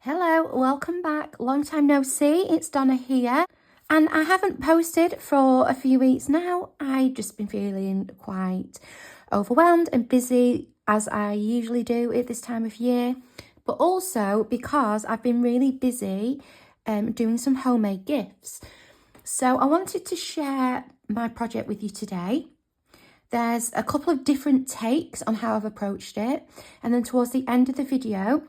Hello, welcome back. Long time no see, it's Donna here. And I haven't posted for a few weeks now. I've just been feeling quite overwhelmed and busy as I usually do at this time of year. But also because I've been really busy doing some homemade gifts. So I wanted to share my project with you today. There's a couple of different takes on how I've approached it. And then towards the end of the video,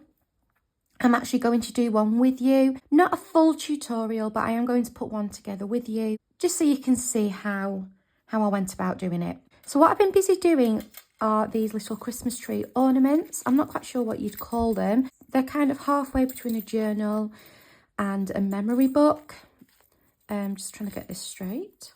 I'm actually going to do one with you. Not a full tutorial, but I am going to put one together with you, just so you can see how I went about doing it. So what I've been busy doing are these little Christmas tree ornaments. I'm not quite sure what you'd call them. They're kind of halfway between a journal and a memory book. I'm just trying to get this straight.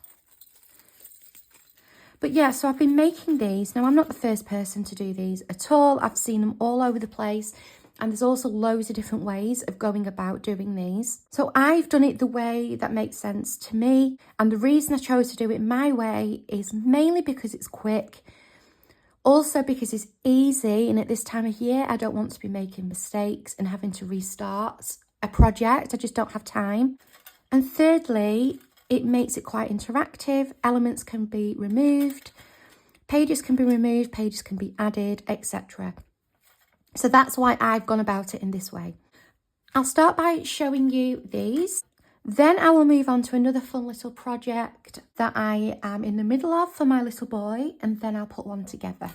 But yeah, so I've been making these. Now, I'm not the first person to do these at all. I've seen them all over the place. And there's also loads of different ways of going about doing these. So I've done it the way that makes sense to me. And the reason I chose to do it my way is mainly because it's quick. Also because it's easy. And at this time of year, I don't want to be making mistakes and having to restart a project. I just don't have time. And thirdly, it makes it quite interactive. Elements can be removed. Pages can be removed. Pages can be added, etc. So that's why I've gone about it in this way. I'll start by showing you these. Then I will move on to another fun little project that I am in the middle of for my little boy, and then I'll put one together.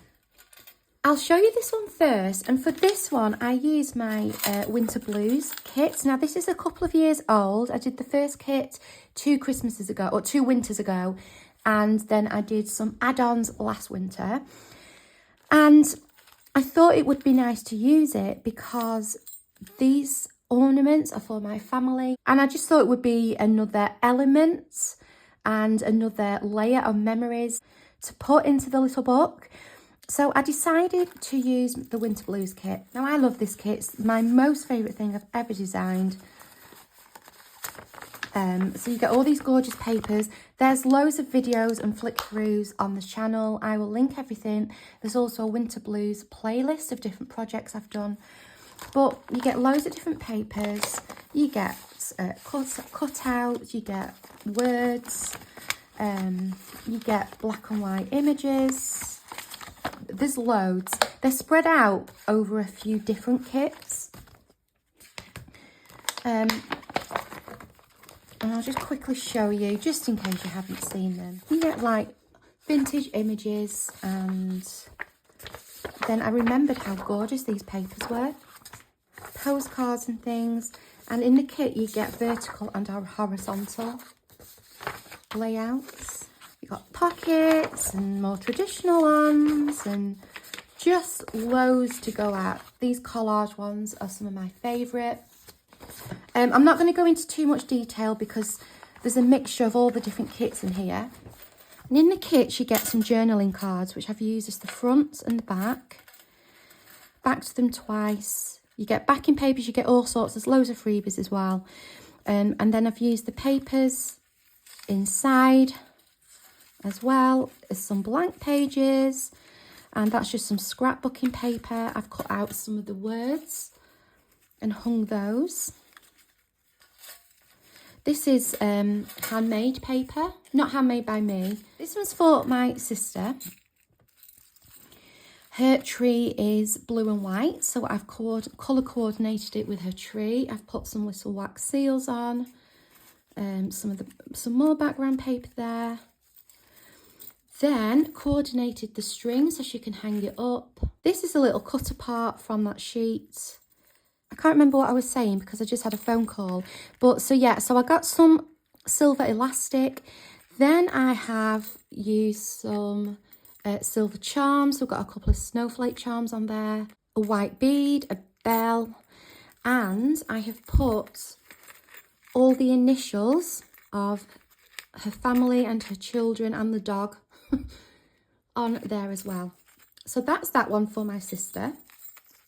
I'll show you this one first, and for this one I use my Winter Blues kit. Now this is a couple of years old. I did the first kit 2 Christmases ago, or 2 winters ago, and then I did some add-ons last winter. And I thought it would be nice to use it because these ornaments are for my family, and I just thought it would be another element and another layer of memories to put into the little book. So I decided to use the Winter Blues kit. Now I love this kit. It's my most favourite thing I've ever designed. So you get all these gorgeous papers. There's loads of videos and flick-throughs on the channel. I will link everything. There's also a Winter Blues playlist of different projects I've done. But you get loads of different papers. You get cutouts, you get words, you get black and white images. There's loads. They're spread out over a few different kits. And I'll just quickly show you, just in case you haven't seen them. You get like vintage images, and then I remembered how gorgeous these papers were. Postcards and things. And in the kit you get vertical and horizontal layouts. You've got pockets and more traditional ones and just loads to go at. These collage ones are some of my favourite. I'm not going to go into too much detail because there's a mixture of all the different kits in here. And in the kits you get some journaling cards, which I've used as the front and the back. Backed them twice. You get backing papers, you get all sorts. There's loads of freebies as well. And then I've used the papers inside as well as some blank pages. And that's just some scrapbooking paper. I've cut out some of the words and hung those. This is handmade paper, not handmade by me. This one's for my sister. Her tree is blue and white, so I've colour coordinated it with her tree. I've put some little wax seals on, some more background paper there. Then coordinated the string so she can hang it up. This is a little cut apart from that sheet. I can't remember what I was saying because I just had a phone call. But so yeah, so I got some silver elastic. Then I have used some silver charms. We've got a couple of snowflake charms on there. A white bead, a bell. And I have put all the initials of her family and her children and the dog on there as well. So that's that one for my sister.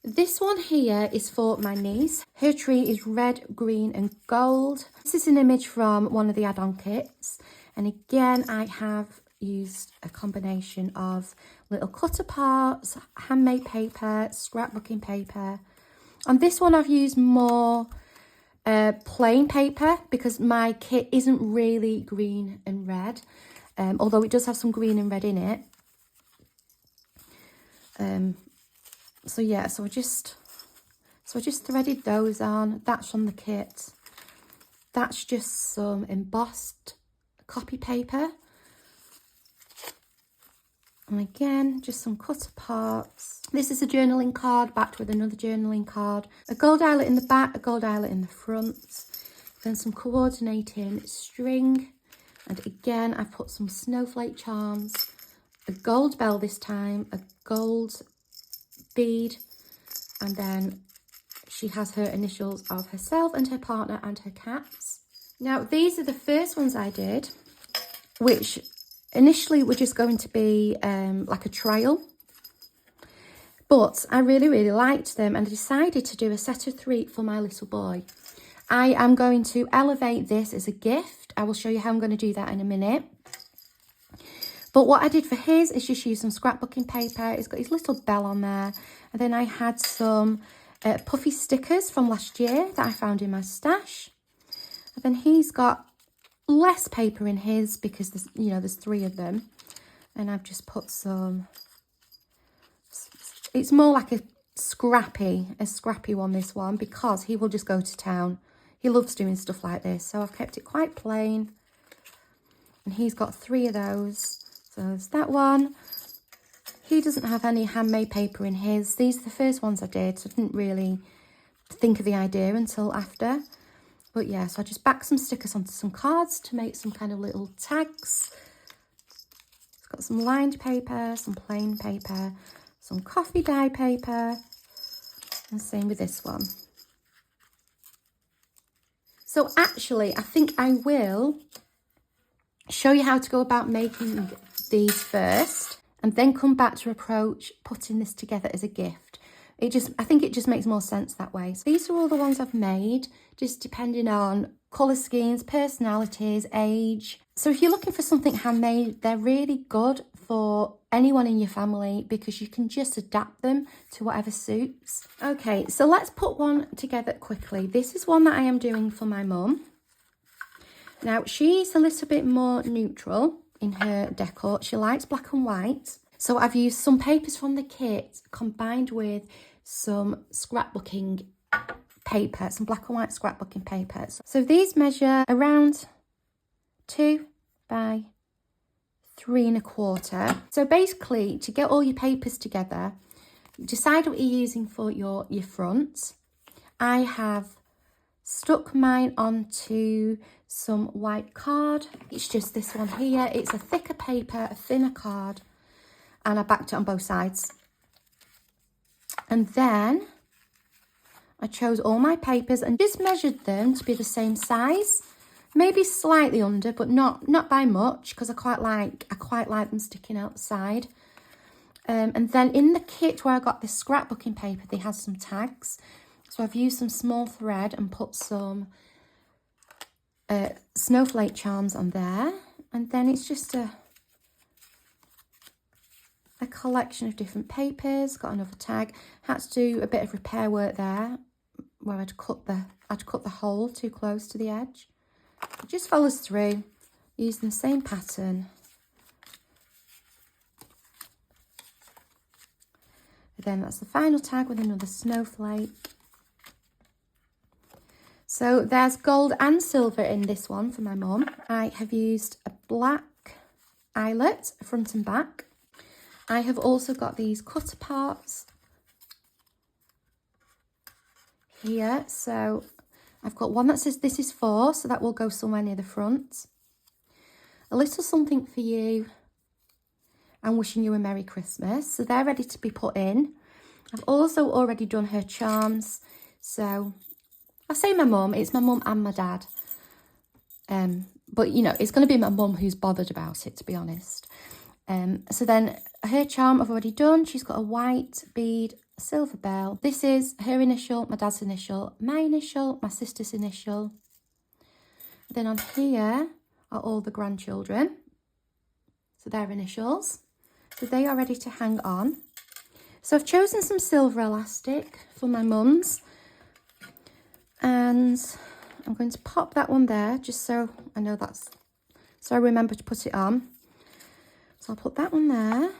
This one here is for my niece. Her tree is red, green and gold. This is an image from one of the add-on kits. And again, I have used a combination of little cut aparts, handmade paper, scrapbooking paper, On this one, I've used more plain paper because my kit isn't really green and red, although it does have some green and red in it. So yeah, so I just threaded those on. That's from the kit. That's just some embossed copy paper. And again, just some cut parts. This is a journaling card backed with another journaling card. A gold eyelet in the back, a gold eyelet in the front. Then some coordinating string. And again, I've put some snowflake charms. A gold bell this time, a gold bead. And then she has her initials of herself and her partner and her cats. Now, these are the first ones I did, which initially were just going to be like a trial, but I really liked them and I decided to do a set of 3 for my little boy. I am going to elevate this as a gift. I will show you how I'm going to do that in a minute. But what I did for his is just use some scrapbooking paper. It's got his little bell on there. And then I had some puffy stickers from last year that I found in my stash. And then he's got less paper in his because there's, you know, there's 3 of them. And I've just put some, it's more like a scrappy one, this one, because he will just go to town. He loves doing stuff like this. So I've kept it quite plain. And he's got 3 of those. So there's that one. He doesn't have any handmade paper in his. These are the first ones I did, so I didn't really think of the idea until after. But yeah, so I just backed some stickers onto some cards to make some kind of little tags. It's got some lined paper, some plain paper, some coffee dye paper, and same with this one. So actually, I think I will show you how to go about making these first and then come back to approach putting this together as a gift. I think it just makes more sense that way. So these are all the ones I've made, just depending on colour schemes, personalities, age. So if you're looking for something handmade, they're really good for anyone in your family because you can just adapt them to whatever suits. Okay, so let's put one together quickly. This is one that I am doing for my mum. Now, she's a little bit more neutral in her decor. She likes black and white. So I've used some papers from the kit combined with some scrapbooking paper, some black and white scrapbooking papers. So these measure around 2 by 3 1/4. So basically, to get all your papers together, decide what you're using for your front. I have stuck mine onto some white card. It's just this one here. It's a thicker paper, a thinner card, and I backed it on both sides. And then I chose all my papers and just measured them to be the same size, maybe slightly under, but not by much, because I quite like them sticking out the side. And then in the kit where I got this scrapbooking paper, they had some tags. So I've used some small thread and put some snowflake charms on there. And then it's just a collection of different papers. Got another tag. Had to do a bit of repair work there where I'd cut the hole too close to the edge. It just follows through using the same pattern. Then that's the final tag with another snowflake. So there's gold and silver in this one for my mum. I have used a black eyelet, front and back. I have also got these cutter parts here. So I've got one that says this is for, so that will go somewhere near the front. A little something for you and wishing you a Merry Christmas. So they're ready to be put in. I've also already done her charms. So I say my mum, it's my mum and my dad. But, you know, it's going to be my mum who's bothered about it, to be honest. So then her charm I've already done. She's got a white bead, a silver bell. This is her initial, my dad's initial, my initial, my sister's initial. Then on here are all the grandchildren. So their initials. So they are ready to hang on. So I've chosen some silver elastic for my mum's, and I'm going to pop that one there just so I know that's, so I remember to put it on. So I'll put that one there.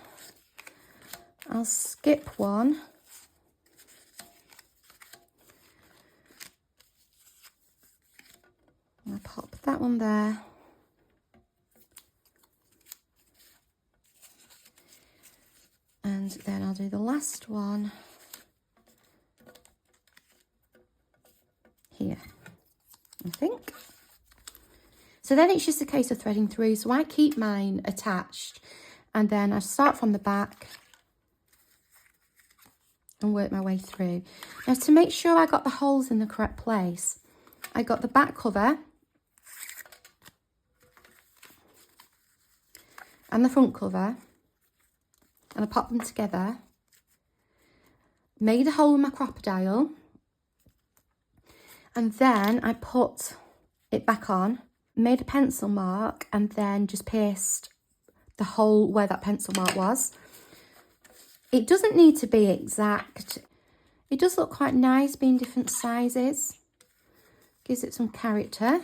I'll skip one. I'll pop that one there. And then I'll do the last one here, I think. So then it's just a case of threading through. So I keep mine attached and then I start from the back and work my way through. Now, to make sure I got the holes in the correct place, I got the back cover and the front cover, and I popped them together, made a hole in my crocodile, and then I put it back on, made a pencil mark, and then just pierced the hole where that pencil mark was. It doesn't need to be exact. It does look quite nice being different sizes. Gives it some character.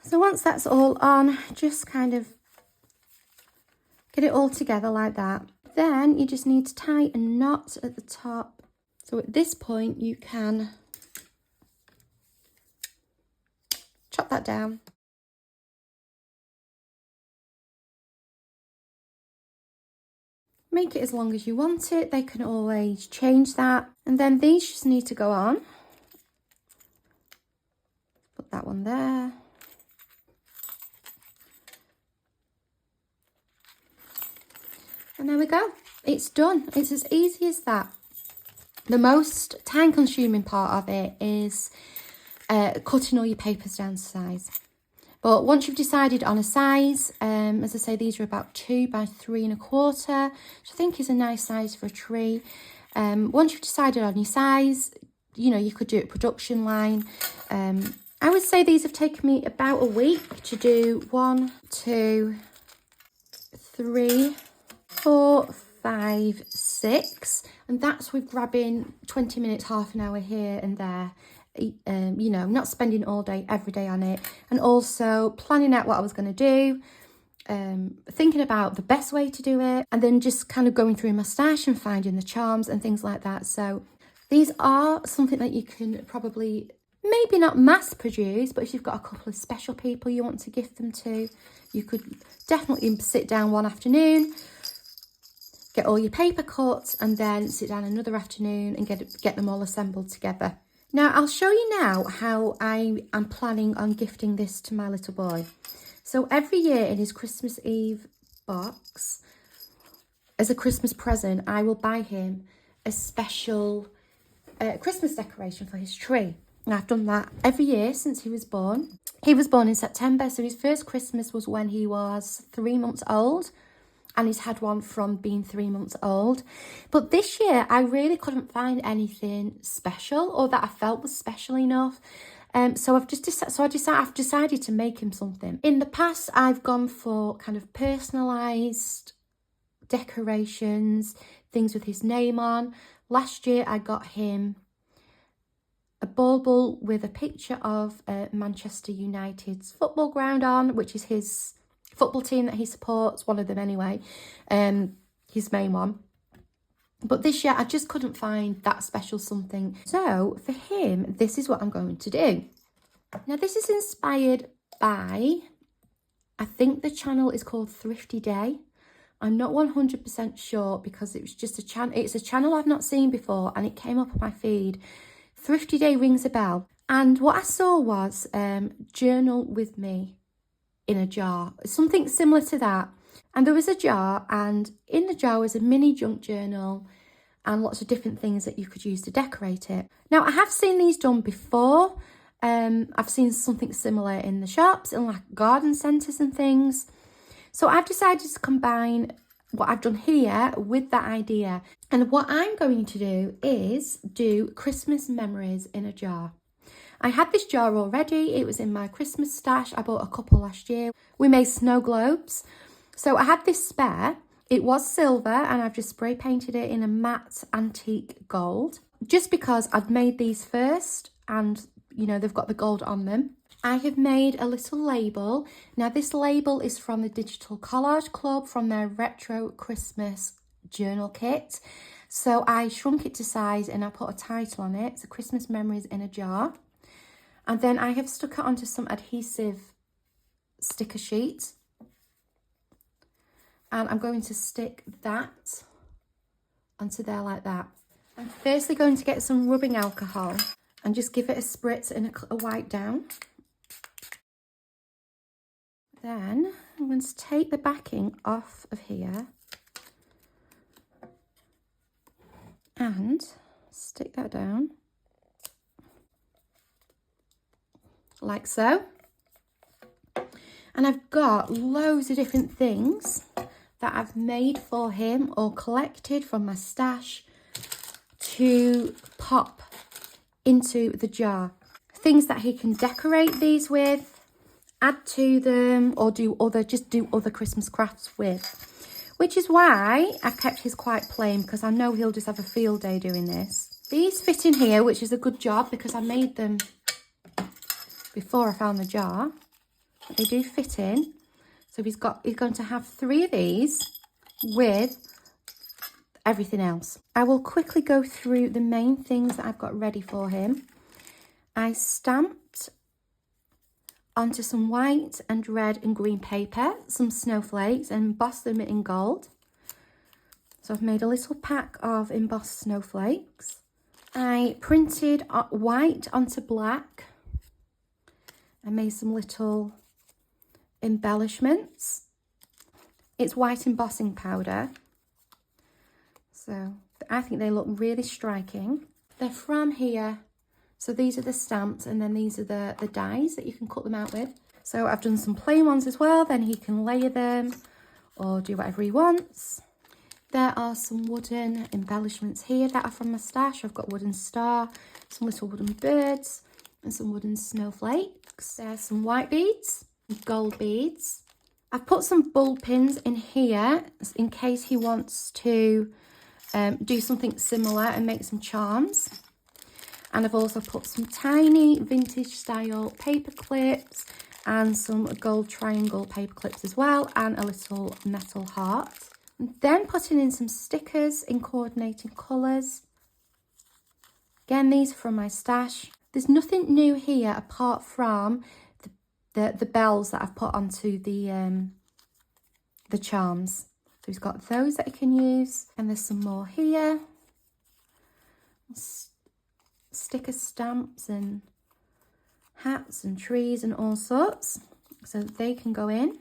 So once that's all on, just kind of get it all together like that. Then you just need to tie a knot at the top. So at this point you can chop that down. Make it as long as you want it. They can always change that. And then these just need to go on. Put that one there. And there we go. It's done. It's as easy as that. The most time-consuming part of it is cutting all your papers down to size. But once you've decided on a size, as I say, these are about 2 by 3 1/4, which I think is a nice size for a tree. Once you've decided on your size, you know, you could do it production line. I would say these have taken me about a week to do 1, 2, 3, 4, 5, 6, and that's with grabbing 20 minutes, half an hour here and there. You know, not spending all day every day on it, and also planning out what I was going to do, thinking about the best way to do it, and then just kind of going through my stash and finding the charms and things like that. So these are something that you can probably maybe not mass produce, but if you've got a couple of special people you want to gift them to, you could definitely sit down one afternoon, get all your paper cut, and then sit down another afternoon and get them all assembled together. Now, I'll show you now how I am planning on gifting this to my little boy. So every year in his Christmas Eve box, as a Christmas present, I will buy him a special Christmas decoration for his tree. And I've done that every year since he was born. He was born in September, so his first Christmas was when he was 3 months old. And he's had one from being 3 months old. But this year, I really couldn't find anything special or that I felt was special enough. So I've decided to make him something. In the past, I've gone for kind of personalised decorations, things with his name on. Last year, I got him a bauble with a picture of Manchester United's football ground on, which is his football team that he supports, one of them anyway, his main one. But this year I just couldn't find that special something. So for him, this is what I'm going to do. Now this is inspired by, I think the channel is called Thrifty Day. I'm not 100% sure because it was just it's a channel I've not seen before and it came up on my feed. Thrifty Day rings a bell. And what I saw was journal with me in a jar, something similar to that. And there was a jar, and in the jar was a mini junk journal and lots of different things that you could use to decorate it. Now, I have seen these done before, I've seen something similar in the shops, in like garden centres and things. So I've decided to combine what I've done here with that idea. And what I'm going to do is do Christmas memories in a jar. I had this jar already. It was in my Christmas stash. I bought a couple last year. We made snow globes. So I had this spare. It was silver and I've just spray painted it in a matte antique gold. Just because I've made these first and, you know, they've got the gold on them. I have made a little label. Now this label is from the Digital Collage Club from their Retro Christmas Journal Kit. So I shrunk it to size and I put a title on it. It's Christmas Memories in a Jar. And then I have stuck it onto some adhesive sticker sheet. And I'm going to stick that onto there like that. I'm firstly going to get some rubbing alcohol and just give it a spritz and a wipe down. Then I'm going to take the backing off of here and stick that down like so. And I've got loads of different things that I've made for him or collected from my stash to pop into the jar. Things that he can decorate these with, add to them, or do other Christmas crafts with. Which is why I kept his quite plain, because I know he'll just have a field day doing this. These fit in here, which is a good job because I made them before I found the jar. But they do fit in. So he's going to have 3 of these with everything else. I will quickly go through the main things that I've got ready for him. I stamped onto some white and red and green paper some snowflakes and embossed them in gold. So I've made a little pack of embossed snowflakes. I printed white onto black. I made some little embellishments. It's white embossing powder. So I think they look really striking. They're from here. So these are the stamps and then these are the dies that you can cut them out with. So I've done some plain ones as well. Then he can layer them or do whatever he wants. There are some wooden embellishments here that are from my stash. I've got wooden star, some little wooden birds and some wooden snowflakes. There's some white beads, gold beads. I've put some bulb pins in here in case he wants to do something similar and make some charms. And I've also put some tiny vintage style paper clips and some gold triangle paper clips as well, and a little metal heart. And then putting in some stickers in coordinating colours. Again, these are from my stash. There's nothing new here apart from the bells that I've put onto the charms. So he's got those that he can use, and there's some more here. Sticker stamps and hats and trees and all sorts, so they can go in.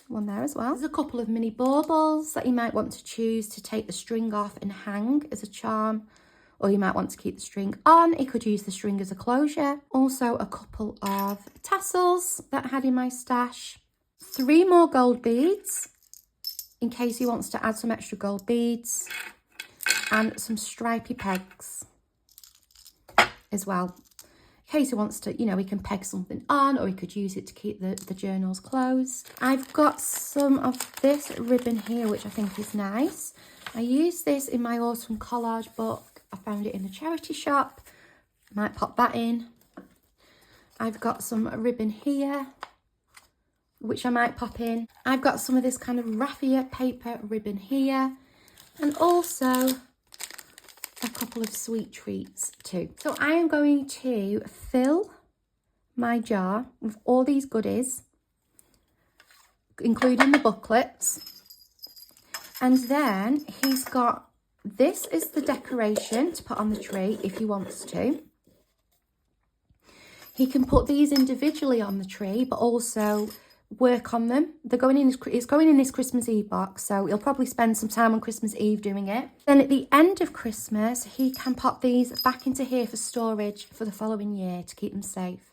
One there as well. There's a couple of mini baubles that you might want to choose to take the string off and hang as a charm, or you might want to keep the string on. He could use the string as a closure. Also a couple of tassels that I had in my stash. 3 more gold beads in case he wants to add some extra gold beads, and some stripy pegs as well. In case he wants to, you know, he can peg something on, or he could use it to keep the journals closed. I've got some of this ribbon here, which I think is nice. I used this in my autumn collage book. I found it in a charity shop. Might pop that in. I've got some ribbon here, which I might pop in. I've got some of this kind of raffia paper ribbon here, and also a couple of sweet treats too. So I am going to fill my jar with all these goodies, including the booklets. And then he's got, this is the decoration to put on the tree if he wants to. He can put these individually on the tree, but also work on them. They're going in, it's going in this Christmas Eve box, so he'll probably spend some time on Christmas Eve doing it. Then at the end of Christmas, he can pop these back into here for storage for the following year to keep them safe.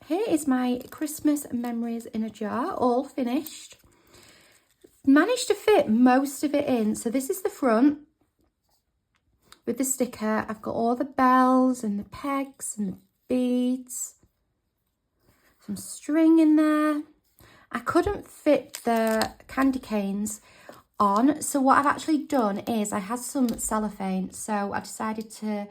Here is my Christmas memories in a jar, all finished. Managed to fit most of it in. So this is the front with the sticker. I've got all the bells and the pegs and the beads. Some string in there. I couldn't fit the candy canes on. So what I've actually done is I had some cellophane. So I decided to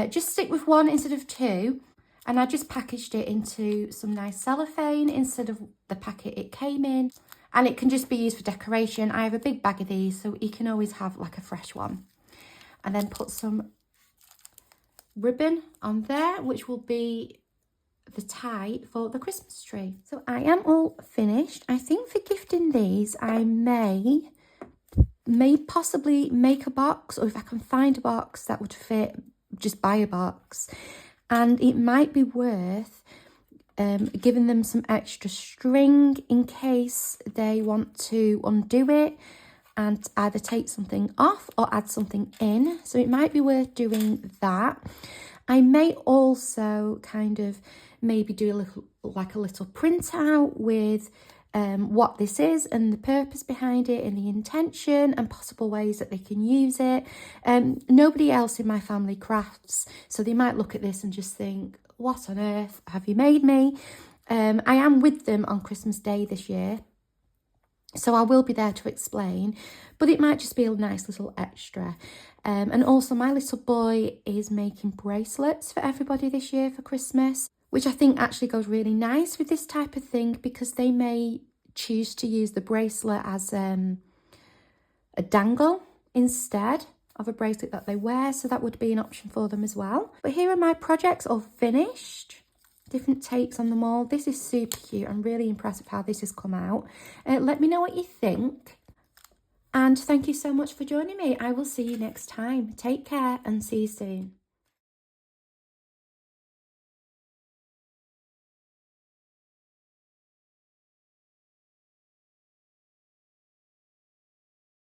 just stick with one instead of two. And I just packaged it into some nice cellophane instead of the packet it came in. And it can just be used for decoration. I have a big bag of these, so you can always have like a fresh one. And then put some ribbon on there, which will be the tie for the Christmas tree. So I am all finished. I think for gifting these, I may possibly make a box, or if I can find a box that would fit, just buy a box. And it might be worth giving them some extra string in case they want to undo it and either take something off or add something in. So it might be worth doing that. I may also kind of maybe do a little printout with what this is and the purpose behind it and the intention and possible ways that they can use it. Nobody else in my family crafts, so they might look at this and just think, what on earth have you made me? I am with them on Christmas Day this year, so I will be there to explain, but it might just be a nice little extra. And also my little boy is making bracelets for everybody this year for Christmas, which I think actually goes really nice with this type of thing, because they may choose to use the bracelet as a dangle instead of a bracelet that they wear. So that would be an option for them as well. But here are my projects all finished. Different takes on them all. This is super cute. I'm really impressed with how this has come out. Let me know what you think. And thank you so much for joining me. I will see you next time. Take care and see you soon.